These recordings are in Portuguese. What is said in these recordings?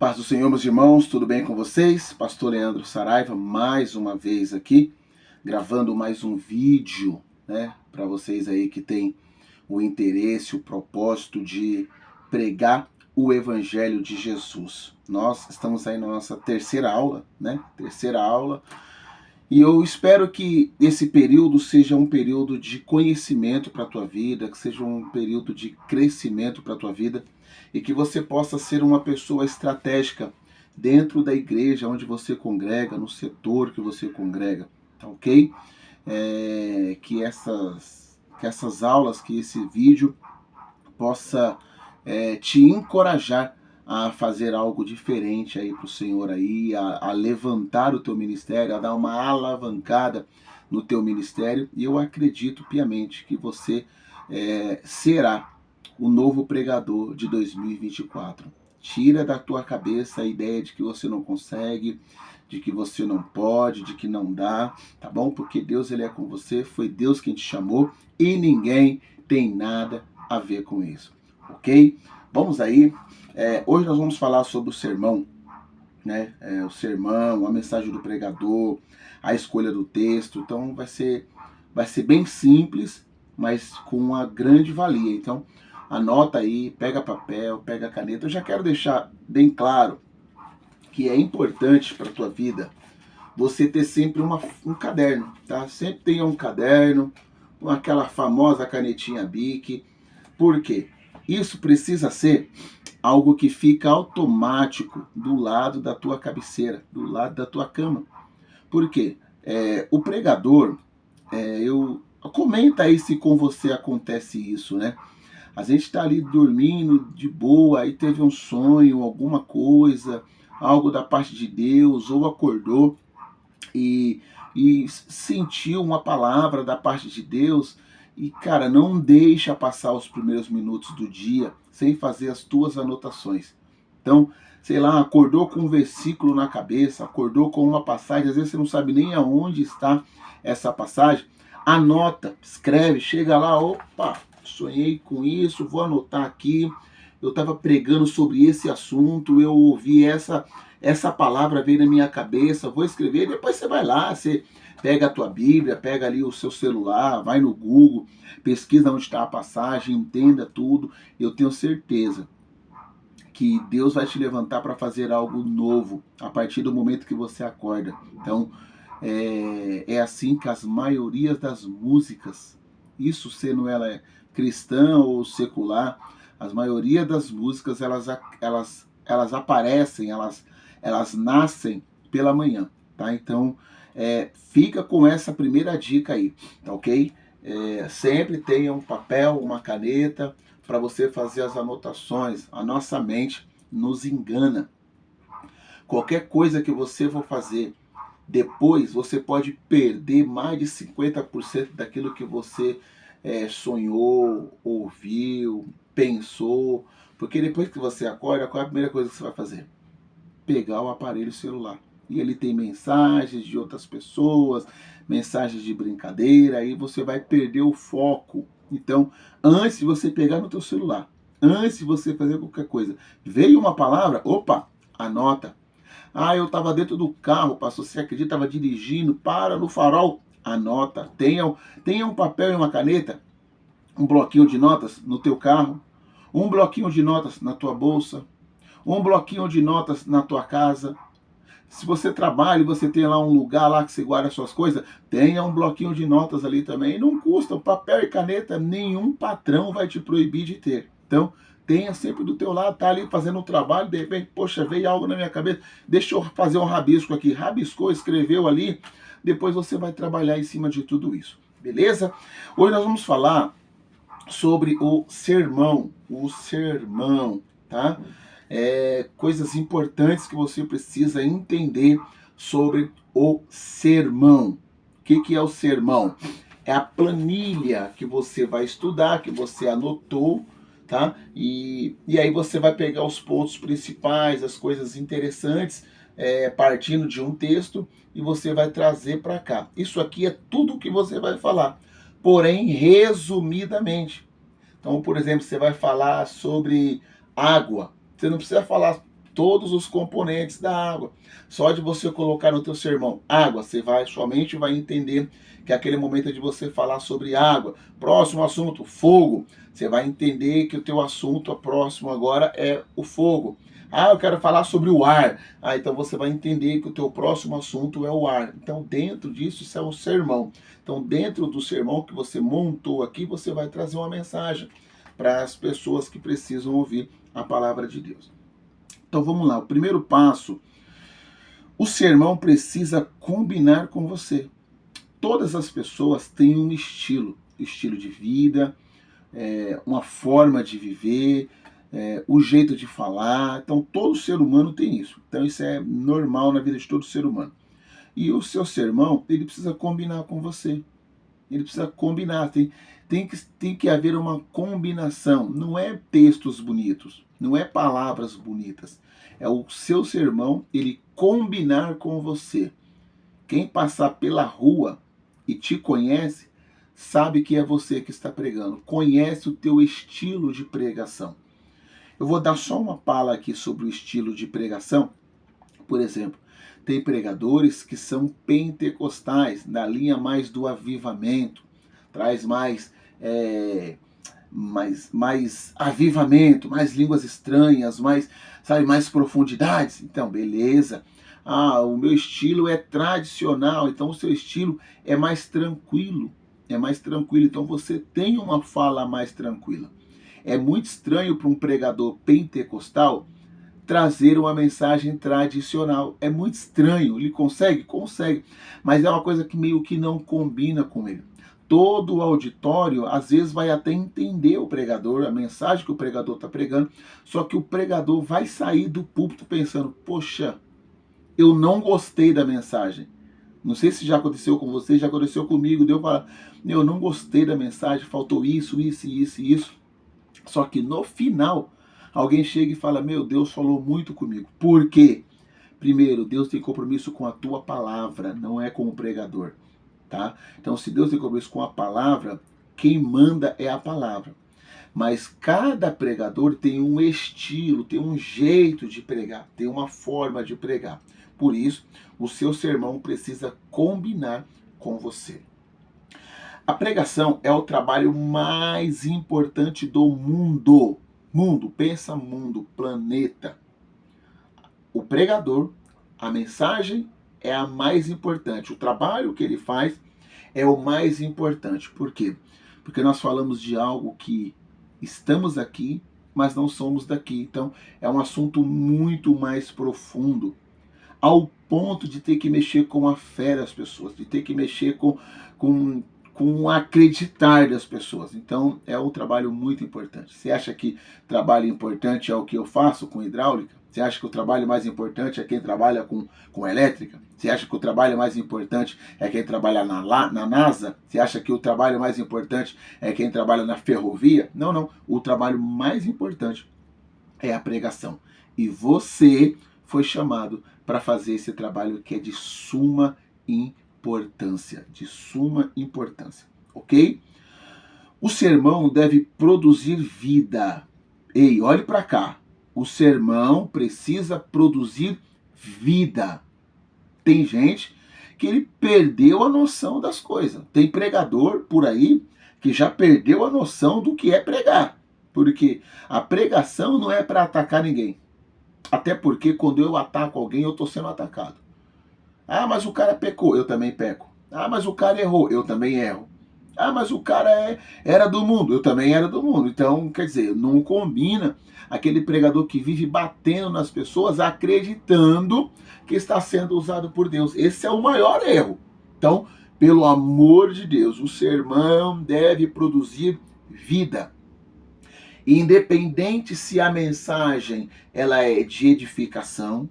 Paz do Senhor, meus irmãos, tudo bem com vocês? Pastor Leandro Saraiva, mais uma vez aqui, gravando mais um vídeo, né, para vocês aí que tem o interesse, o propósito de pregar o Evangelho de Jesus. Nós estamos aí na nossa terceira aula, né, e eu espero que esse período seja um período de conhecimento para a tua vida, que seja um período de crescimento para a tua vida e que você possa ser uma pessoa estratégica dentro da igreja onde você congrega, no setor que você congrega, tá ok? Que essas aulas, que esse vídeo possa te encorajar a fazer algo diferente aí para o Senhor aí, a levantar o teu ministério, a dar uma alavancada no teu ministério, e eu acredito piamente que você será o novo pregador de 2024. Tira da tua cabeça a ideia de que você não consegue, de que você não pode, de que não dá, tá bom? Porque Deus, ele é com você, foi Deus quem te chamou e ninguém tem nada a ver com isso, ok? Vamos aí. Hoje nós vamos falar sobre o sermão, né? O sermão, a mensagem do pregador, a escolha do texto. Então vai ser bem simples, mas com uma grande valia. Então anota aí, pega papel, pega caneta. Eu já quero deixar bem claro que é importante para a tua vida você ter sempre um caderno, tá? Sempre tenha um caderno, com aquela famosa canetinha Bic. Por quê? Isso precisa ser algo que fica automático do lado da tua cabeceira, do lado da tua cama. Por quê? O pregador, comenta aí se com você acontece isso, né? A gente está ali dormindo de boa, aí teve um sonho, alguma coisa, algo da parte de Deus, ou acordou e, e sentiu uma palavra da parte de Deus. E, cara, não deixa passar os primeiros minutos do dia sem fazer as tuas anotações. Então, sei lá, acordou com um versículo na cabeça, acordou com uma passagem, às vezes você não sabe nem aonde está essa passagem. Anota, escreve, chega lá, opa, sonhei com isso, vou anotar aqui. Eu estava pregando sobre esse assunto, eu ouvi essa palavra veio na minha cabeça, vou escrever. Depois você vai lá, você pega a tua Bíblia, pega ali o seu celular, vai no Google, pesquisa onde está a passagem, entenda tudo. Eu tenho certeza que Deus vai te levantar para fazer algo novo a partir do momento que você acorda. Então, é assim que as maiorias das músicas, isso sendo ela cristã ou secular, as maioria das músicas elas aparecem, elas nascem pela manhã, tá? Então, fica com essa primeira dica aí, tá ok? Sempre tenha um papel, uma caneta para você fazer as anotações. A nossa mente nos engana. Qualquer coisa que você for fazer depois, você pode perder mais de 50% daquilo que você sonhou, ouviu, pensou. Porque depois que você acorda, qual é a primeira coisa que você vai fazer? Pegar o aparelho celular. E ele tem mensagens de outras pessoas, mensagens de brincadeira, aí você vai perder o foco. Então, antes de você pegar no teu celular, antes de você fazer qualquer coisa, veio uma palavra, opa, anota. Ah, eu estava dentro do carro, pastor, você acredita, estava dirigindo, para no farol, anota. Tenha um papel e uma caneta, um bloquinho de notas no teu carro, um bloquinho de notas na tua bolsa, um bloquinho de notas na tua casa. Se você trabalha e você tem lá um lugar lá que você guarda suas coisas, tenha um bloquinho de notas ali também. Não custa, o papel e caneta nenhum patrão vai te proibir de ter. Então, tenha sempre do teu lado, tá ali fazendo um trabalho, de repente, poxa, veio algo na minha cabeça, deixa eu fazer um rabisco aqui. Rabiscou, escreveu ali, depois você vai trabalhar em cima de tudo isso. Beleza? Hoje nós vamos falar sobre o sermão, tá? Coisas importantes que você precisa entender sobre o sermão. O que é o sermão? É a planilha que você vai estudar, que você anotou, tá? E aí você vai pegar os pontos principais, as coisas interessantes, partindo de um texto, e você vai trazer para cá. Isso aqui é tudo o que você vai falar, porém resumidamente. Então, por exemplo, você vai falar sobre água. Você não precisa falar todos os componentes da água. Só de você colocar no teu sermão água, sua mente vai entender que aquele momento é de você falar sobre água. Próximo assunto, fogo. Você vai entender que o teu assunto próximo agora é o fogo. Ah, eu quero falar sobre o ar. Ah, então você vai entender que o teu próximo assunto é o ar. Então, dentro disso, isso é um sermão. Então, dentro do sermão que você montou aqui, você vai trazer uma mensagem para as pessoas que precisam ouvir a palavra de Deus. Então, vamos lá. O primeiro passo, o sermão precisa combinar com você. Todas as pessoas têm um estilo de vida, uma forma de viver, o jeito de falar. Então, todo ser humano tem isso. Então, isso é normal na vida de todo ser humano. E o seu sermão, ele precisa combinar com você. Ele precisa combinar. Tem que haver uma combinação. Não é textos bonitos, não é palavras bonitas. É o seu sermão, ele combinar com você. Quem passar pela rua e te conhece, sabe que é você que está pregando. Conhece o teu estilo de pregação. Eu vou dar só uma fala aqui sobre o estilo de pregação. Por exemplo, tem pregadores que são pentecostais, na linha mais do avivamento, traz mais avivamento, mais línguas estranhas, mais profundidades. Então, beleza. Ah, o meu estilo é tradicional, então o seu estilo é mais tranquilo. Então você tem uma fala mais tranquila. É muito estranho para um pregador pentecostal trazer uma mensagem tradicional. É muito estranho. Ele consegue? Consegue. Mas é uma coisa que meio que não combina com ele. Todo o auditório, às vezes, vai até entender o pregador, a mensagem que o pregador está pregando, só que o pregador vai sair do púlpito pensando, poxa, eu não gostei da mensagem. Não sei se já aconteceu com você, já aconteceu comigo, deu para eu não gostei da mensagem, faltou isso, isso, isso e isso. Só que no final, alguém chega e fala, meu Deus falou muito comigo. Por quê? Primeiro, Deus tem compromisso com a tua palavra, não é com o pregador. Tá? Então, se Deus tem compromisso com a palavra, quem manda é a palavra. Mas cada pregador tem um estilo, tem um jeito de pregar, tem uma forma de pregar. Por isso, o seu sermão precisa combinar com você. A pregação é o trabalho mais importante do mundo. Mundo, pensa mundo, planeta. O pregador, a mensagem é a mais importante. O trabalho que ele faz é o mais importante. Por quê? Porque nós falamos de algo que estamos aqui, mas não somos daqui. Então, é um assunto muito mais profundo, ao ponto de ter que mexer com a fé das pessoas, de ter que mexer com o acreditar das pessoas. Então, é um trabalho muito importante. Você acha que trabalho importante é o que eu faço com hidráulica? Você acha que o trabalho mais importante é quem trabalha com elétrica? Você acha que o trabalho mais importante é quem trabalha na NASA? Você acha que o trabalho mais importante é quem trabalha na ferrovia? Não, não. O trabalho mais importante é a pregação. E você foi chamado para fazer esse trabalho que é de suma importância. De suma importância. Ok? O sermão deve produzir vida. Ei, olhe para cá. O sermão precisa produzir vida. Tem gente que ele perdeu a noção das coisas. Tem pregador por aí que já perdeu a noção do que é pregar. Porque a pregação não é para atacar ninguém. Até porque quando eu ataco alguém, eu estou sendo atacado. Ah, mas o cara pecou, eu também peco. Ah, mas o cara errou, eu também erro. Ah, mas o cara era do mundo, eu também era do mundo. Então, quer dizer, não combina aquele pregador que vive batendo nas pessoas, acreditando que está sendo usado por Deus. Esse é o maior erro. Então, pelo amor de Deus, o sermão deve produzir vida. Independente se a mensagem ela é de edificação,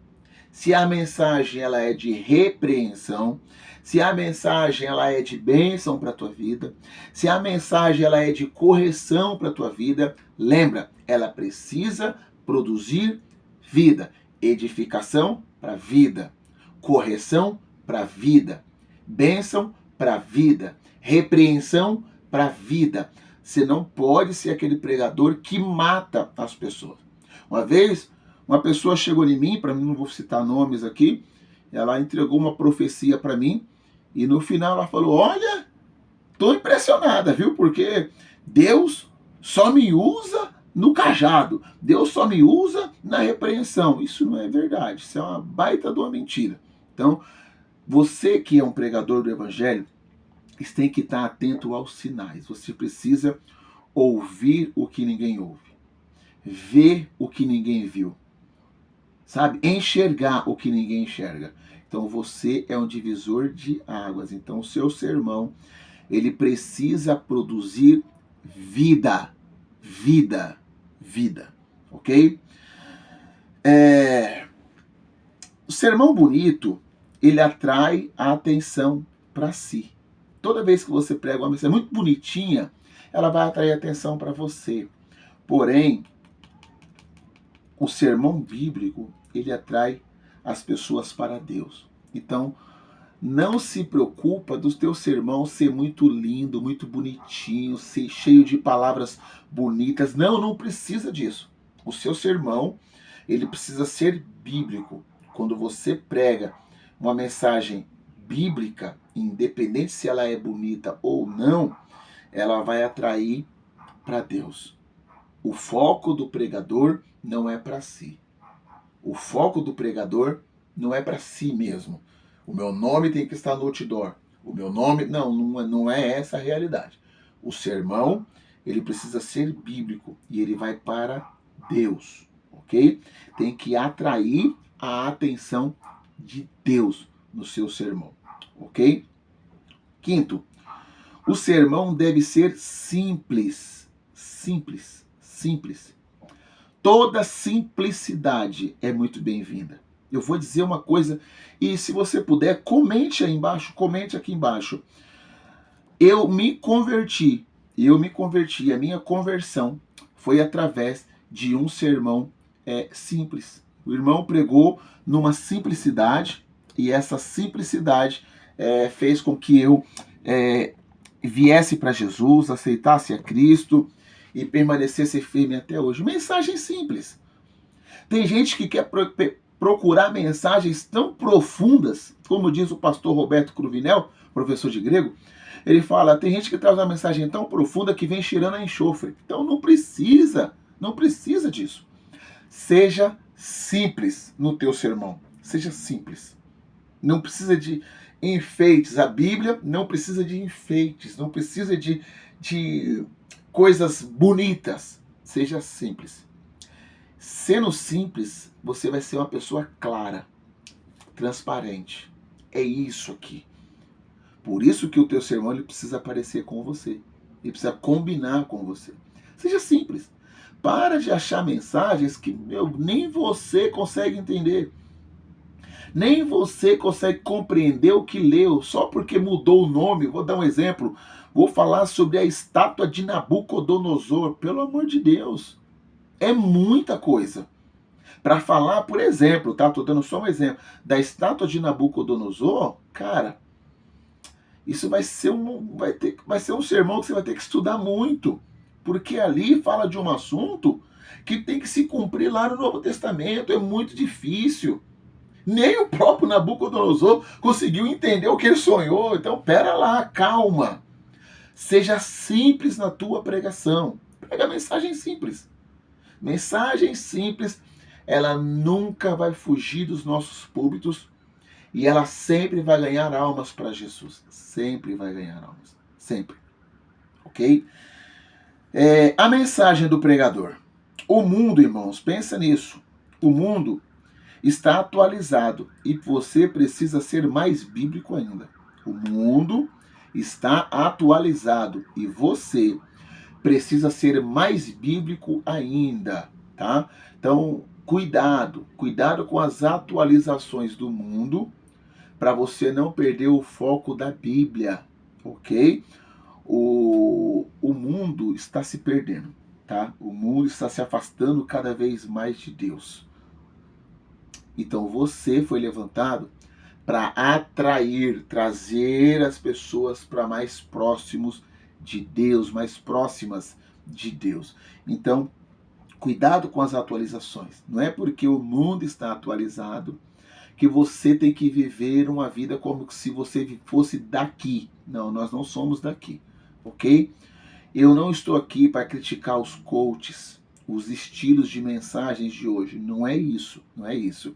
se a mensagem ela é de repreensão, se a mensagem ela é de bênção para a tua vida, se a mensagem ela é de correção para a tua vida, lembra, ela precisa produzir vida. Edificação para vida, correção para vida, bênção para vida, repreensão para vida. Você não pode ser aquele pregador que mata as pessoas. Uma vez, Uma pessoa chegou em mim, para mim, não vou citar nomes aqui, ela entregou uma profecia para mim e no final ela falou: olha, tô impressionada, viu? Porque Deus só me usa no cajado. Deus só me usa na repreensão. Isso não é verdade. Isso é uma baita de uma mentira. Então, você que é um pregador do evangelho, você tem que estar atento aos sinais. Você precisa ouvir o que ninguém ouve, ver o que ninguém viu, sabe? Enxergar o que ninguém enxerga. Então você é um divisor de águas. Então o seu sermão, ele precisa produzir vida, vida, vida, ok? O sermão bonito, ele atrai a atenção para si. Toda vez que você prega uma mensagem muito bonitinha, ela vai atrair atenção para você. Porém, o sermão bíblico, ele atrai as pessoas para Deus. Então, não se preocupa do teu sermão ser muito lindo, muito bonitinho, ser cheio de palavras bonitas. Não, não precisa disso. O seu sermão, ele precisa ser bíblico. Quando você prega uma mensagem bíblica, independente se ela é bonita ou não, ela vai atrair para Deus. O foco do pregador não é para si. O foco do pregador não é para si mesmo. O meu nome tem que estar no outdoor. O meu nome... Não é essa a realidade. O sermão, ele precisa ser bíblico e ele vai para Deus, ok? Tem que atrair a atenção de Deus no seu sermão, ok? Quinto, o sermão deve ser simples. Simples, simples. Toda simplicidade é muito bem-vinda. Eu vou dizer uma coisa, e se você puder, comente aí embaixo, comente aqui embaixo. Eu me converti. A minha conversão foi através de um sermão simples. O irmão pregou numa simplicidade, e essa simplicidade fez com que eu viesse para Jesus, aceitasse a Cristo e permanecesse firme até hoje. Mensagem simples. Tem gente que quer procurar mensagens tão profundas, como diz o pastor Roberto Cruvinel, professor de grego. Ele fala, tem gente que traz uma mensagem tão profunda que vem cheirando a enxofre. Então não precisa disso. Seja simples no teu sermão. Seja simples. Não precisa de enfeites. A Bíblia não precisa de enfeites. Não precisa de coisas bonitas. Seja simples. Sendo simples, você vai ser uma pessoa clara, transparente. É isso aqui. Por isso que o teu sermão ele precisa parecer com você. Ele precisa combinar com você. Seja simples. Para de achar mensagens que nem você consegue entender. Nem você consegue compreender o que leu só porque mudou o nome. Vou dar um exemplo. Vou falar sobre a estátua de Nabucodonosor. Pelo amor de Deus. É muita coisa. Para falar, por exemplo, tá? Tô dando só um exemplo. Da estátua de Nabucodonosor, cara, isso vai ser um sermão que você vai ter que estudar muito. Porque ali fala de um assunto que tem que se cumprir lá no Novo Testamento. É muito difícil. Nem o próprio Nabucodonosor conseguiu entender o que ele sonhou. Então, pera lá, calma. Seja simples na tua pregação. Prega mensagem simples. Mensagem simples, ela nunca vai fugir dos nossos púlpitos e ela sempre vai ganhar almas para Jesus. Sempre vai ganhar almas. Sempre. Ok? A mensagem do pregador. O mundo, irmãos, pensa nisso. O mundo está atualizado e você precisa ser mais bíblico ainda. O mundo está atualizado e você precisa ser mais bíblico ainda, tá? Então, cuidado com as atualizações do mundo para você não perder o foco da Bíblia, ok? O mundo está se perdendo, tá? O mundo está se afastando cada vez mais de Deus. Então você foi levantado para atrair, trazer as pessoas para mais próximos de Deus, mais próximas de Deus. Então, Cuidado com as atualizações. Não é porque o mundo está atualizado que você tem que viver uma vida como se você fosse daqui. Não, nós não somos daqui, ok? Eu não estou aqui para criticar os coaches, os estilos de mensagens de hoje. Não é isso, não é isso.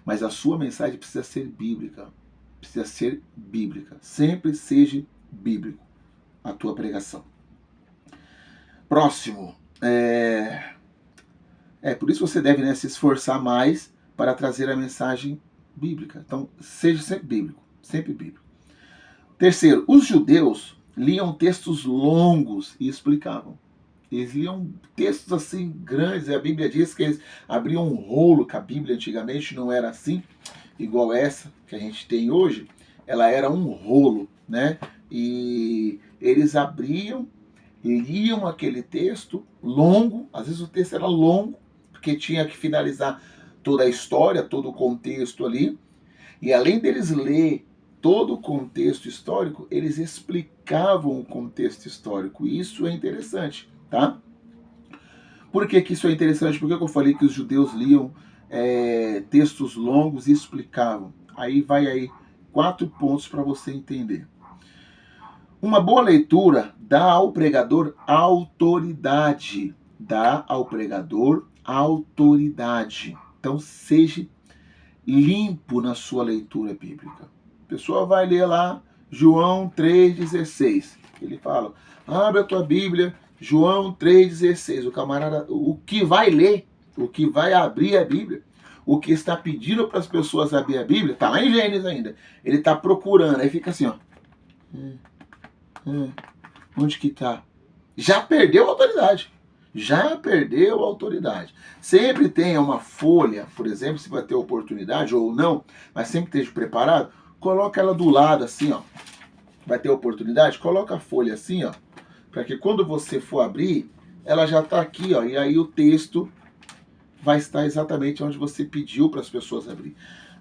Mas a sua mensagem precisa ser bíblica. Precisa ser bíblica. Sempre seja bíblico a tua pregação. Próximo. Por isso você deve, né, se esforçar mais para trazer a mensagem bíblica. Então, seja sempre bíblico. Sempre bíblico. Terceiro, os judeus liam textos longos e explicavam. Eles liam textos assim grandes. A Bíblia diz que eles abriam um rolo, que a Bíblia antigamente não era assim, igual essa que a gente tem hoje. Ela era um rolo, né? E eles abriam, liam aquele texto longo. Às vezes o texto era longo, porque tinha que finalizar toda a história, todo o contexto ali. E além deles ler todo o contexto histórico, eles explicavam o contexto histórico. E isso é interessante, tá? Por que isso é interessante? Porque eu falei que os judeus liam textos longos e explicavam. Aí vai aí 4 pontos para você entender. Uma boa leitura dá ao pregador autoridade. Dá ao pregador autoridade. Então seja limpo na sua leitura bíblica. A pessoa vai ler lá João 3,16. Ele fala, abre a tua Bíblia, João 3,16. O camarada, o que vai ler, o que vai abrir a Bíblia, o que está pedindo para as pessoas abrir a Bíblia, está lá em Gênesis ainda. Ele está procurando, aí fica assim, ó. Onde que está? Já perdeu a autoridade. Já perdeu a autoridade. Sempre tenha uma folha, por exemplo, se vai ter oportunidade ou não, mas sempre esteja preparado, coloca ela do lado assim, ó. Vai ter oportunidade? Coloca a folha assim, ó, para que quando você for abrir, ela já está aqui, ó, e aí o texto vai estar exatamente onde você pediu para as pessoas abrir.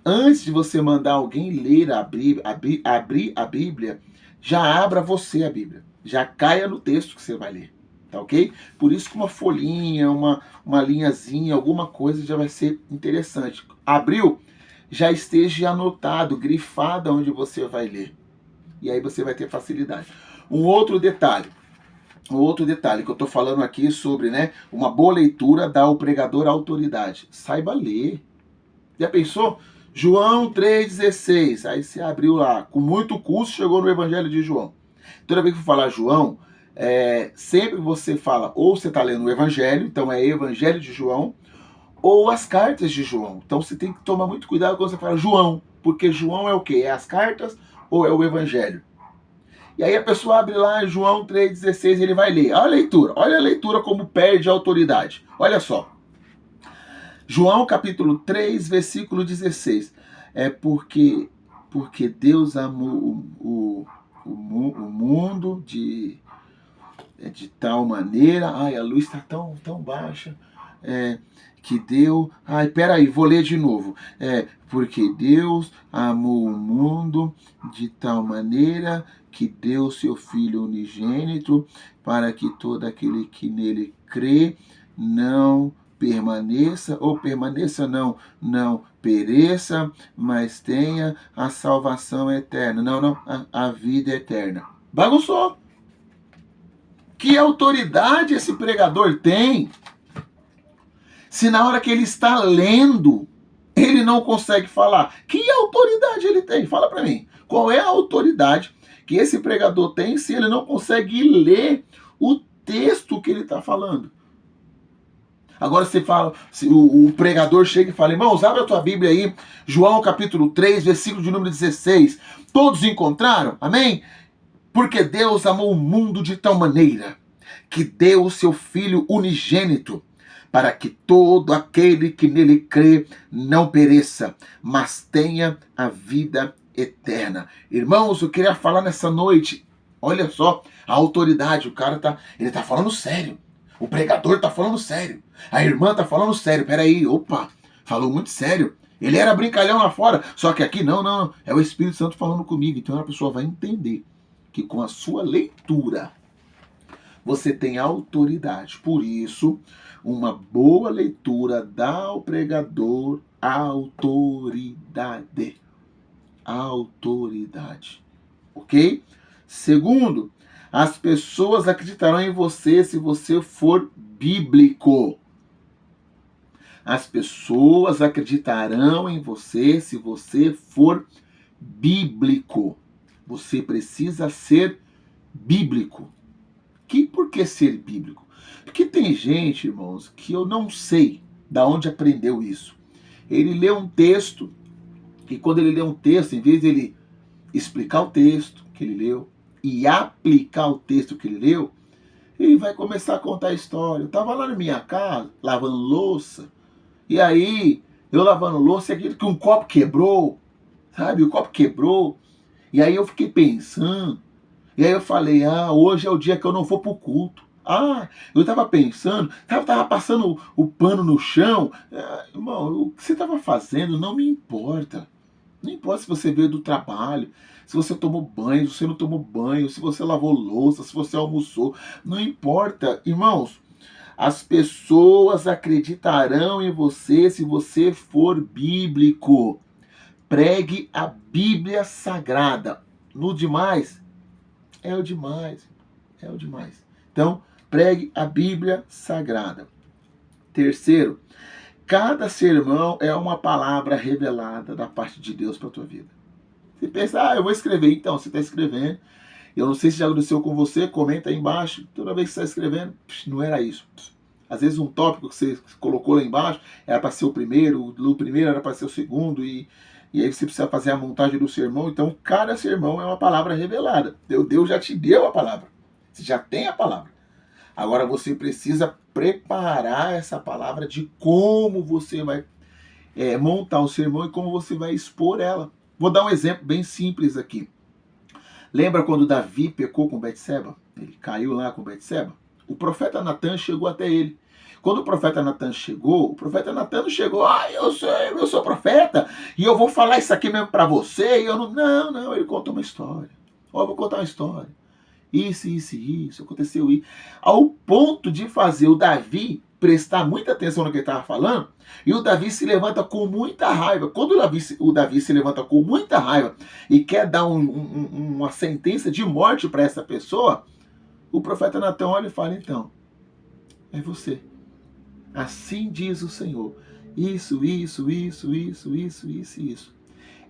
Antes de você mandar alguém ler, abrir a Bíblia, já abra você a Bíblia. Já caia no texto que você vai ler. Tá ok? Por isso que uma folhinha, uma linhazinha, alguma coisa já vai ser interessante. Abriu, já esteja anotado, grifado onde você vai ler. E aí você vai ter facilidade. Um outro detalhe que eu estou falando aqui sobre, né, uma boa leitura dá ao pregador autoridade. Saiba ler. Já pensou? João 3,16. Aí você abriu lá, com muito custo, chegou no Evangelho de João. Toda vez que eu falar João, sempre você fala, ou você está lendo o Evangelho, então é Evangelho de João, ou as cartas de João. Então você tem que tomar muito cuidado quando você fala João, porque João é o quê? É as cartas ou é o Evangelho? E aí a pessoa abre lá João 3,16 e ele vai ler. Olha a leitura como perde a autoridade. Olha só. João capítulo 3, versículo 16. É porque Deus amou o mundo de tal maneira. Ai, a luz está tão baixa. Que deu. Ai, peraí, vou ler de novo. Porque Deus amou o mundo de tal maneira que deu seu Filho unigênito para que todo aquele que nele crê não permaneça, ou permaneça não pereça, mas tenha a salvação eterna. Não, a vida eterna. Bagunçou. Que autoridade esse pregador tem? Se na hora que ele está lendo, ele não consegue falar. Que autoridade ele tem? Fala para mim. Qual é a autoridade que esse pregador tem se ele não consegue ler o texto que ele está falando? Agora você fala, se o pregador chega e fala, irmãos, abre a tua Bíblia aí, João capítulo 3, versículo de número 16. Todos encontraram? Amém? Porque Deus amou o mundo de tal maneira que deu o seu Filho unigênito, para que todo aquele que nele crê não pereça, mas tenha a vida eterna. Irmãos, eu queria falar nessa noite, olha só, a autoridade, o cara ele tá falando sério. O pregador tá falando sério. A irmã tá falando sério. Peraí, opa, falou muito sério. Ele era brincalhão lá fora, só que aqui não. É o Espírito Santo falando comigo. Então a pessoa vai entender que com a sua leitura Você tem autoridade. Por isso, uma boa leitura dá ao pregador autoridade. Autoridade. Ok? Segundo, as pessoas acreditarão em você se você for bíblico. As pessoas acreditarão em você se você for bíblico. Você precisa ser bíblico. Por que ser bíblico? Porque tem gente, irmãos, que eu não sei da onde aprendeu isso. Ele lê um texto, e quando ele lê um texto, em vez de ele explicar o texto que ele leu e aplicar o texto que ele leu, ele vai começar a contar a história. Eu estava lá na minha casa, lavando louça, e aí, eu lavando louça, acredito que um copo quebrou, sabe? O copo quebrou, e aí eu fiquei pensando, e aí eu falei, hoje é o dia que eu não vou pro culto. Eu tava pensando, tava passando o pano no chão. Irmão, o que você tava fazendo não me importa. Não importa se você veio do trabalho, se você tomou banho, se você não tomou banho, se você lavou louça, se você almoçou. Não importa. Irmãos, as pessoas acreditarão em você se você for bíblico. Pregue a Bíblia Sagrada. No demais, é o demais. É o demais. Então, pregue a Bíblia Sagrada. Terceiro, cada sermão é uma palavra revelada da parte de Deus para a tua vida. Você pensa, eu vou escrever. Então, você está escrevendo. Eu não sei se já aconteceu com você, comenta aí embaixo. Toda vez que você está escrevendo, não era isso. Às vezes um tópico que você colocou lá embaixo era para ser o primeiro era para ser o segundo, e aí você precisa fazer a montagem do sermão. Então, cada sermão é uma palavra revelada. Deus já te deu a palavra. Você já tem a palavra. Agora você precisa preparar essa palavra de como você vai montar o sermão e como você vai expor ela. Vou dar um exemplo bem simples aqui. Lembra quando Davi pecou com Betseba? Ele caiu lá com Betseba? O profeta Natan chegou até ele. Quando o profeta Natan chegou, o profeta Natan não chegou, eu sou profeta, e eu vou falar isso aqui mesmo para você, e eu não, ele contou uma história. Eu vou contar uma história. Isso, aconteceu isso. Ao ponto de fazer o Davi prestar muita atenção no que ele estava falando, e o Davi se levanta com muita raiva. Quando o Davi se levanta com muita raiva e quer dar uma sentença de morte para essa pessoa, o profeta Natan olha e fala, então, é você. Assim diz o Senhor. Isso.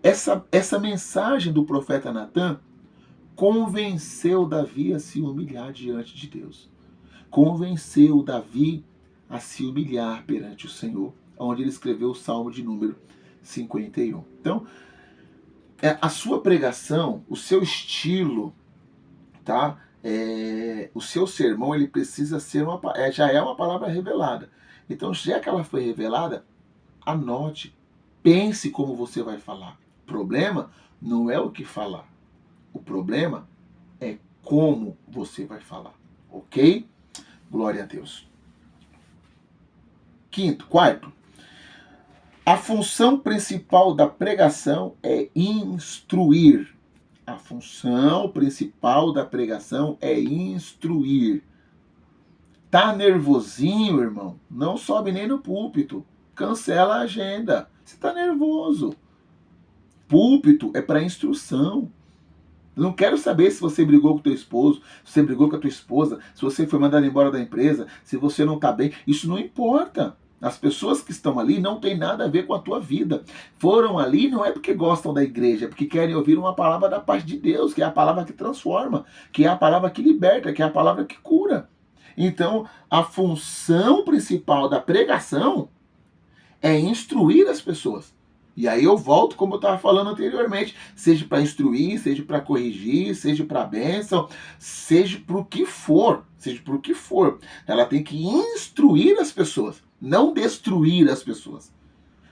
Essa mensagem do profeta Natan convenceu Davi a se humilhar diante de Deus. Convenceu Davi a se humilhar perante o Senhor, onde ele escreveu o Salmo de número 51. Então, a sua pregação, o seu estilo, tá? O seu sermão, ele precisa ser já é uma palavra revelada. Então, já que ela foi revelada, anote, pense como você vai falar. O problema não é o que falar. O problema é como você vai falar, ok? Glória a Deus. Quarto, a função principal da pregação é instruir. A função principal da pregação é instruir. Tá nervosinho, irmão? Não sobe nem no púlpito. Cancela a agenda. Você tá nervoso. Púlpito é para instrução. Eu não quero saber se você brigou com teu esposo, se você brigou com a tua esposa, se você foi mandado embora da empresa, se você não está bem. Isso não importa. As pessoas que estão ali não tem nada a ver com a tua vida. Foram ali não é porque gostam da igreja, é porque querem ouvir uma palavra da parte de Deus, que é a palavra que transforma, que é a palavra que liberta, que é a palavra que cura. Então, a função principal da pregação é instruir as pessoas. E aí eu volto, como eu estava falando anteriormente, seja para instruir, seja para corrigir, seja para bênção, seja para o que for, Ela tem que instruir as pessoas, não destruir as pessoas.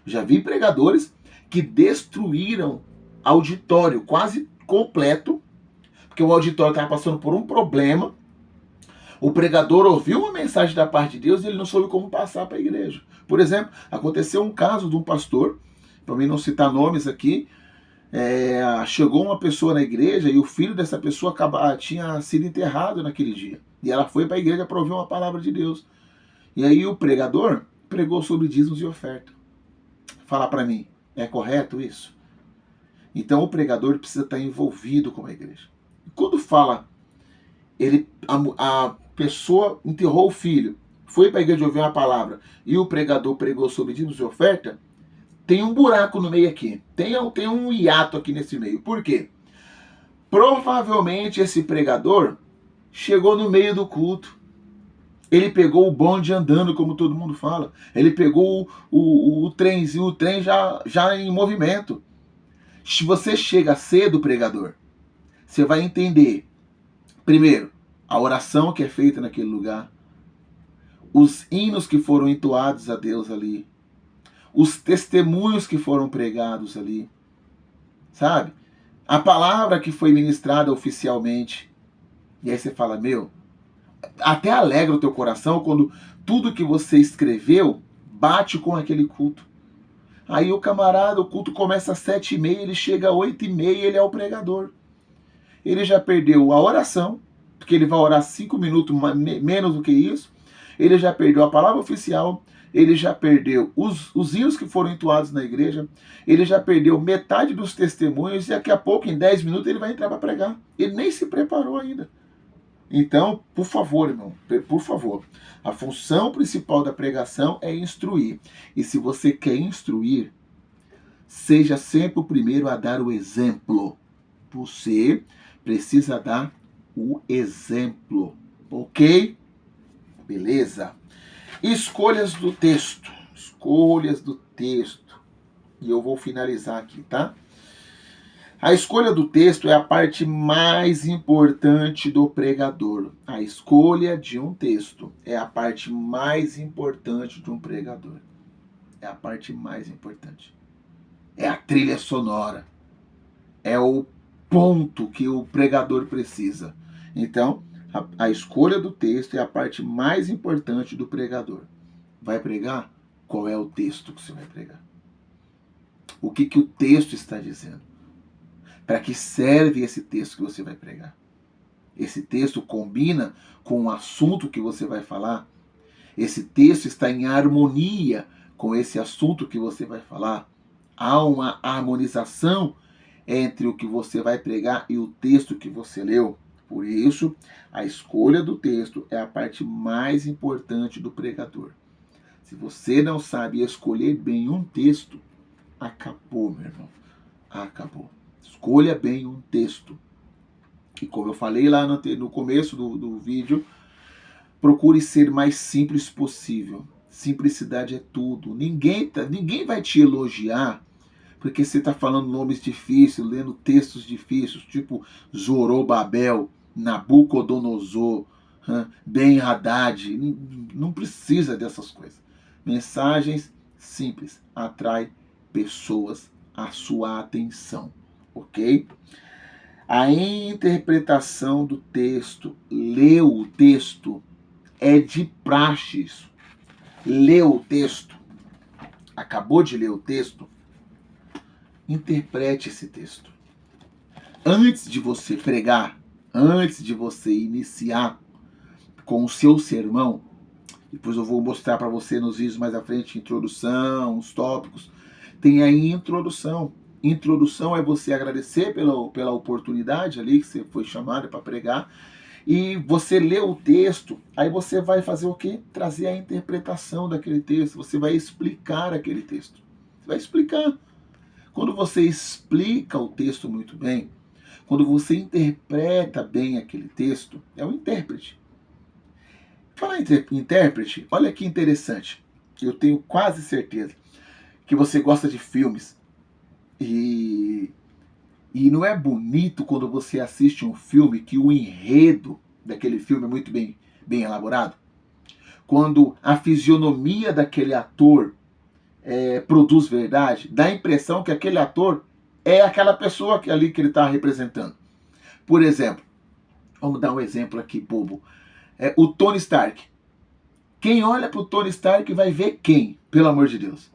Já vi pregadores que destruíram auditório quase completo, porque o auditório estava passando por um problema. O pregador ouviu uma mensagem da parte de Deus e ele não soube como passar para a igreja. Por exemplo, aconteceu um caso de um pastor, para mim não citar nomes aqui, chegou uma pessoa na igreja e o filho dessa pessoa tinha sido enterrado naquele dia. E ela foi para a igreja para ouvir uma palavra de Deus. E aí o pregador pregou sobre dízimos e oferta. Fala para mim, é correto isso? Então o pregador precisa estar envolvido com a igreja. Quando fala, a pessoa enterrou o filho, foi para a igreja ouvir uma palavra e o pregador pregou sobre dízimos e oferta, tem um buraco no meio aqui. Tem um hiato aqui nesse meio. Por quê? Provavelmente esse pregador chegou no meio do culto. Ele pegou o bonde andando, como todo mundo fala. Ele pegou o trenzinho, o trem já em movimento. Se você chega cedo, pregador, você vai entender, primeiro, a oração que é feita naquele lugar, os hinos que foram entoados a Deus ali, os testemunhos que foram pregados ali, sabe? A palavra que foi ministrada oficialmente. E aí você fala, meu, até alegra o teu coração quando tudo que você escreveu bate com aquele culto. Aí o camarada, o culto começa às 7h30, ele chega às 8h30, ele é o pregador. Ele já perdeu a oração, porque ele vai orar 5 minutos menos do que isso. Ele já perdeu a palavra oficial, ele já perdeu os hinos que foram entoados na igreja, ele já perdeu metade dos testemunhos e daqui a pouco, em 10 minutos, ele vai entrar para pregar. Ele nem se preparou ainda. Então, por favor, irmão, por favor, a função principal da pregação é instruir. E se você quer instruir, seja sempre o primeiro a dar o exemplo. Você precisa dar o exemplo, ok? Beleza? Escolhas do texto. Escolhas do texto. E eu vou finalizar aqui, tá? A escolha do texto é a parte mais importante do pregador. A escolha de um texto é a parte mais importante de um pregador. É a parte mais importante. É a trilha sonora. É o ponto que o pregador precisa. Então, a escolha do texto é a parte mais importante do pregador. Vai pregar? Qual é o texto que você vai pregar? O que o texto está dizendo? Para que serve esse texto que você vai pregar? Esse texto combina com o assunto que você vai falar? Esse texto está em harmonia com esse assunto que você vai falar? Há uma harmonização entre o que você vai pregar e o texto que você leu? Por isso, a escolha do texto é a parte mais importante do pregador. Se você não sabe escolher bem um texto, acabou, meu irmão. Acabou. Escolha bem um texto. E como eu falei lá no começo do vídeo, procure ser mais simples possível. Simplicidade é tudo. Ninguém vai te elogiar porque você está falando nomes difíceis, lendo textos difíceis, tipo Zorobabel, Nabucodonosor, Ben-Hadad. Não precisa dessas coisas. Mensagens simples atrai pessoas à sua atenção, ok? A interpretação do texto, ler o texto, é de praxe isso. Leu o texto, acabou de ler o texto, interprete esse texto. Antes de você pregar, antes de você iniciar com o seu sermão, depois eu vou mostrar para você nos vídeos mais à frente, introdução, os tópicos, tem aí introdução. Introdução é você agradecer pela oportunidade ali que você foi chamado para pregar, e você lê o texto, aí você vai fazer o quê? Trazer a interpretação daquele texto, você vai explicar aquele texto. Você vai explicar. Quando você explica o texto muito bem, quando você interpreta bem aquele texto, é um intérprete. Falar em intérprete, olha que interessante. Eu tenho quase certeza que você gosta de filmes. E não é bonito quando você assiste um filme que o enredo daquele filme é muito bem elaborado? Quando a fisionomia daquele ator produz verdade, dá a impressão que aquele ator é aquela pessoa que ali que ele está representando. Por exemplo, vamos dar um exemplo aqui, bobo. O Tony Stark. Quem olha para o Tony Stark vai ver quem, pelo amor de Deus?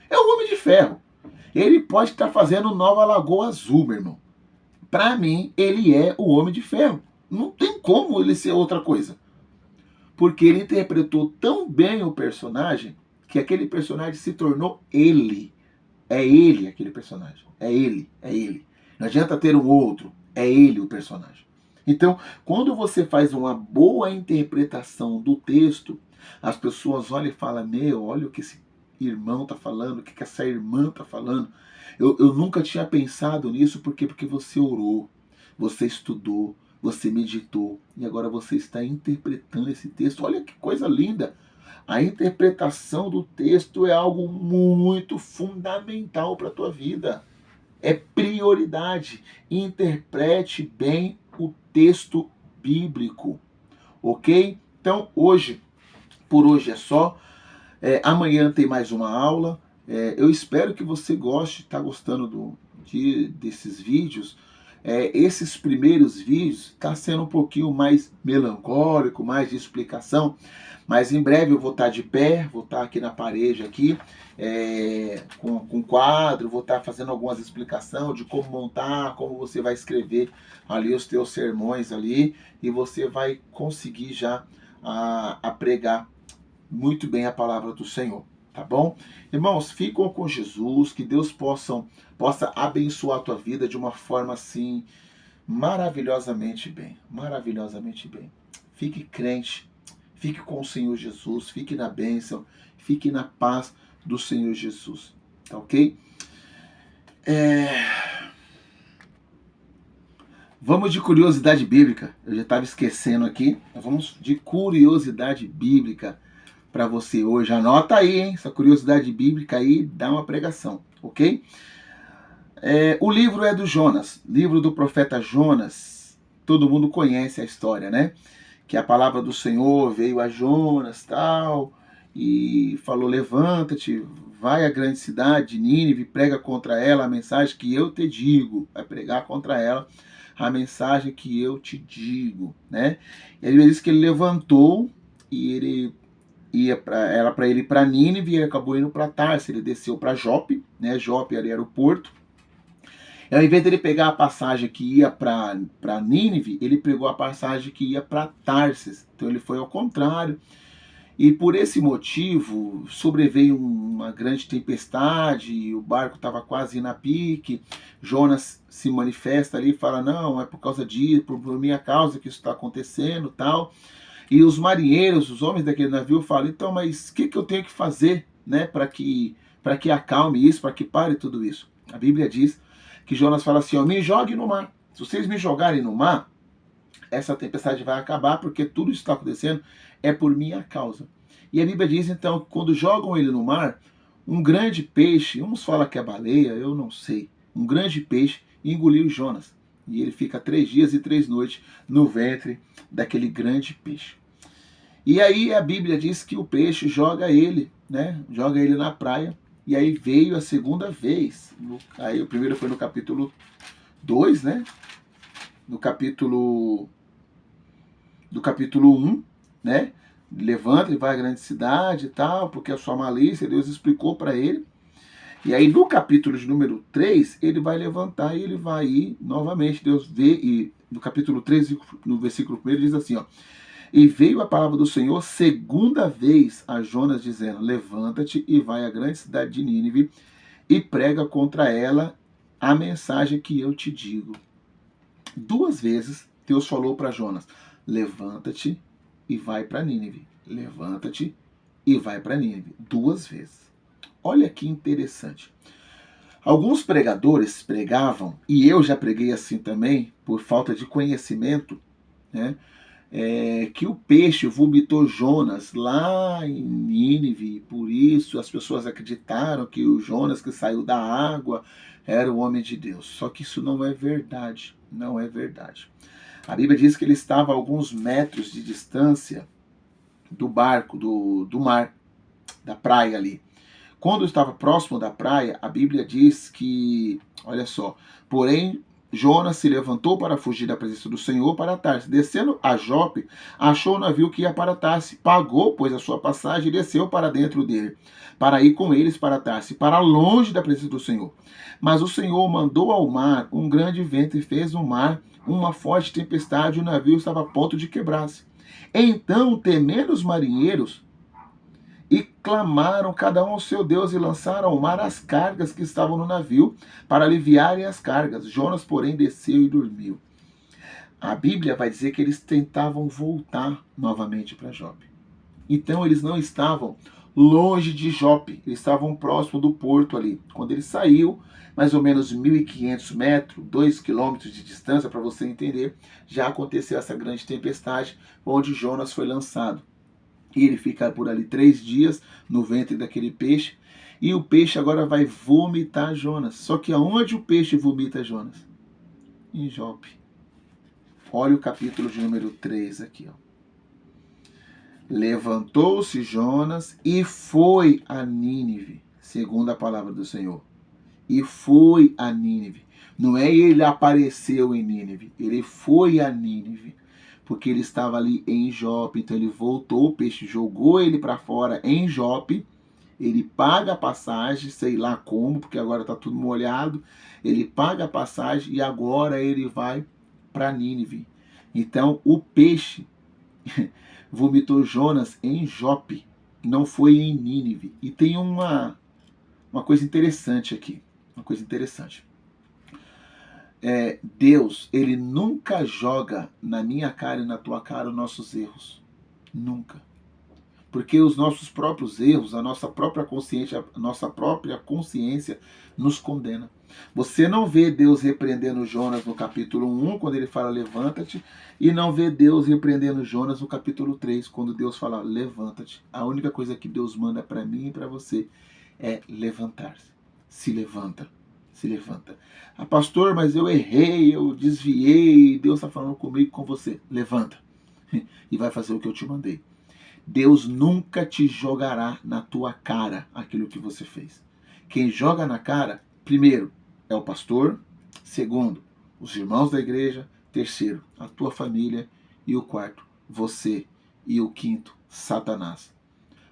É o Homem de Ferro. Ele pode estar fazendo Nova Lagoa Azul, meu irmão. Para mim, ele é o Homem de Ferro. Não tem como ele ser outra coisa. Porque ele interpretou tão bem o personagem que aquele personagem se tornou ele. É ele aquele personagem. É ele, é ele. Não adianta ter um outro. É ele o personagem. Então, quando você faz uma boa interpretação do texto, as pessoas olham e falam, meu, olha o que esse irmão está falando, o que essa irmã está falando. Eu nunca tinha pensado nisso, porque você orou, você estudou, você meditou, e agora você está interpretando esse texto. Olha que coisa linda! A interpretação do texto é algo muito fundamental para a tua vida. É prioridade. Interprete bem o texto bíblico, ok? Então, por hoje é só. Amanhã tem mais uma aula. Eu espero que você goste, está gostando desses vídeos. Esses primeiros vídeos está sendo um pouquinho mais melancólico, mais de explicação, mas em breve eu vou estar de pé, vou estar aqui na parede aqui, com quadro, vou estar fazendo algumas explicações de como montar, como você vai escrever ali os teus sermões ali, e você vai conseguir já a pregar muito bem a palavra do Senhor, tá bom? Irmãos, ficam com Jesus, que Deus possa abençoar a tua vida de uma forma assim, maravilhosamente bem, maravilhosamente bem. Fique crente, fique com o Senhor Jesus, fique na bênção, fique na paz do Senhor Jesus, tá ok? Vamos de curiosidade bíblica, eu já estava esquecendo aqui, vamos de curiosidade bíblica para você hoje. Anota aí, hein? Essa curiosidade bíblica aí dá uma pregação, ok? O livro é do Jonas, livro do profeta Jonas. Todo mundo conhece a história, né? Que a palavra do Senhor veio a Jonas, tal, e falou, levanta-te, vai à grande cidade de Nínive, prega contra ela a mensagem que eu te digo. Vai pregar contra ela a mensagem que eu te digo, né? E ele diz que ele levantou e ele era para ele ir para Nínive, e ele acabou indo para Tarsis. Ele desceu para Jope, né? Jope ali era o porto. E ao invés dele pegar a passagem que ia para Nínive, ele pegou a passagem que ia para Tarsis. Então ele foi ao contrário. E por esse motivo sobreveio uma grande tempestade, o barco estava quase indo a pique. Jonas se manifesta ali e fala, não, é por causa disso, por minha causa que isso está acontecendo, tal. E os marinheiros, os homens daquele navio falam, então, mas o que eu tenho que fazer, né, para que acalme isso, para que pare tudo isso? A Bíblia diz que Jonas fala assim, me jogue no mar. Se vocês me jogarem no mar, essa tempestade vai acabar, porque tudo isso está acontecendo é por minha causa. E a Bíblia diz, então, que quando jogam ele no mar, um grande peixe, uns falam que é baleia, eu não sei, um grande peixe engoliu Jonas. E ele fica 3 dias e 3 noites no ventre daquele grande peixe. E aí a Bíblia diz que o peixe joga ele, né? Joga ele na praia. E aí veio a segunda vez. Aí o primeiro foi no capítulo 2, né? Do capítulo 1, né? Levanta e vai à grande cidade e tal, porque a sua malícia, Deus explicou para ele. E aí no capítulo de número 3, ele vai levantar e ele vai ir novamente. Deus vê, e no capítulo 3, no versículo 1, diz assim, ó. E veio a palavra do Senhor segunda vez a Jonas, dizendo, levanta-te e vai à grande cidade de Nínive e prega contra ela a mensagem que eu te digo. 2 vezes Deus falou para Jonas, levanta-te e vai para Nínive. Levanta-te e vai para Nínive. 2 vezes. Olha que interessante. Alguns pregadores pregavam, e eu já preguei assim também, por falta de conhecimento, né? Que o peixe vomitou Jonas lá em Nínive, por isso as pessoas acreditaram que o Jonas que saiu da água era o homem de Deus. Só que isso não é verdade, não é verdade. A Bíblia diz que ele estava a alguns metros de distância do barco, do mar, da praia ali. Quando estava próximo da praia, a Bíblia diz que, olha só, porém Jonas se levantou para fugir da presença do Senhor para Tarsis. Descendo a Jope, achou o navio que ia para Tarsis, pagou, pois, a sua passagem e desceu para dentro dele, para ir com eles para Tarsis, para longe da presença do Senhor. Mas o Senhor mandou ao mar um grande vento e fez no mar uma forte tempestade, e o navio estava a ponto de quebrar-se. Então, temendo os marinheiros, e clamaram cada um ao seu Deus e lançaram ao mar as cargas que estavam no navio para aliviarem as cargas. Jonas, porém, desceu e dormiu. A Bíblia vai dizer que eles tentavam voltar novamente para Jope. Então eles não estavam longe de Jope, eles estavam próximo do porto ali. Quando ele saiu, mais ou menos 1.500 metros, 2 quilômetros de distância, para você entender, já aconteceu essa grande tempestade, onde Jonas foi lançado. E ele fica por ali 3 dias no ventre daquele peixe, e o peixe agora vai vomitar Jonas. Só que aonde o peixe vomita Jonas? Em Jope. Olha o capítulo de número 3 aqui, ó. Levantou-se Jonas e foi a Nínive, segundo a palavra do Senhor. E foi a Nínive. Não é ele apareceu em Nínive, ele foi a Nínive, porque ele estava ali em Jope. Então ele voltou, o peixe jogou ele para fora em Jope. Ele paga a passagem, sei lá como, porque agora está tudo molhado. Ele paga a passagem e agora ele vai para Nínive. Então o peixe vomitou Jonas em Jope, não foi em Nínive. E tem uma coisa interessante aqui. Uma coisa interessante. Deus, ele nunca joga na minha cara e na tua cara os nossos erros. Nunca. Porque os nossos próprios erros, a nossa própria consciência nos condena. Você não vê Deus repreendendo Jonas no capítulo 1, quando ele fala levanta-te, e não vê Deus repreendendo Jonas no capítulo 3, quando Deus fala levanta-te. A única coisa que Deus manda para mim e para você é levantar-se. Se levanta. Se levanta. Ah, pastor, mas eu errei, eu desviei, Deus está falando comigo, com você. Levanta. E vai fazer o que eu te mandei. Deus nunca te jogará na tua cara aquilo que você fez. Quem joga na cara, primeiro, é o pastor. Segundo, os irmãos da igreja. Terceiro, a tua família. E o quarto, você. E o quinto, Satanás.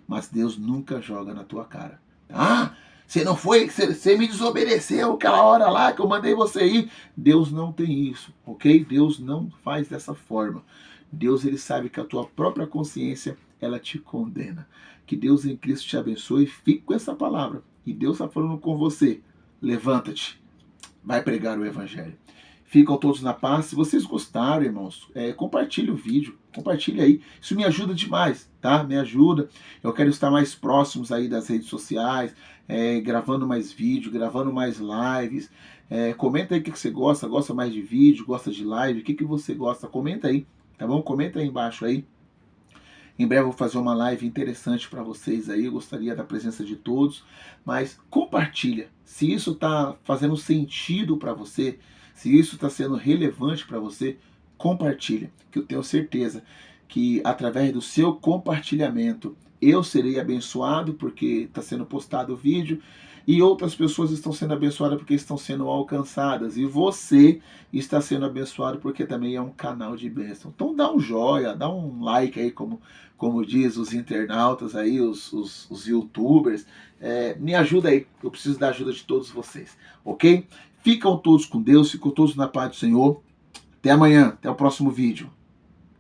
Mas Deus nunca joga na tua cara. Ah, você não foi, você me desobedeceu aquela hora lá que eu mandei você ir. Deus não tem isso, ok? Deus não faz dessa forma. Deus, ele sabe que a tua própria consciência, ela te condena. Que Deus em Cristo te abençoe. Fique com essa palavra. E Deus está falando com você. Levanta-te. Vai pregar o evangelho. Ficam todos na paz. Se vocês gostaram, irmãos, compartilhe o vídeo. Compartilhe aí. Isso me ajuda demais, tá? Me ajuda. Eu quero estar mais próximos aí das redes sociais, gravando mais vídeo, gravando mais lives. Comenta aí o que você gosta. Gosta mais de vídeo? Gosta de live? O que você gosta? Comenta aí, tá bom? Comenta aí embaixo aí. Em breve eu vou fazer uma live interessante para vocês aí, eu gostaria da presença de todos, mas compartilha. Se isso está fazendo sentido para você, se isso está sendo relevante para você, compartilha, que eu tenho certeza que através do seu compartilhamento eu serei abençoado porque está sendo postado o vídeo e outras pessoas estão sendo abençoadas porque estão sendo alcançadas e você está sendo abençoado porque também é um canal de bênção. Então dá um joia, dá um like aí, como diz os internautas aí, os youtubers, me ajuda aí, eu preciso da ajuda de todos vocês, ok? Ficam todos com Deus, ficam todos na paz do Senhor. Até amanhã, até o próximo vídeo.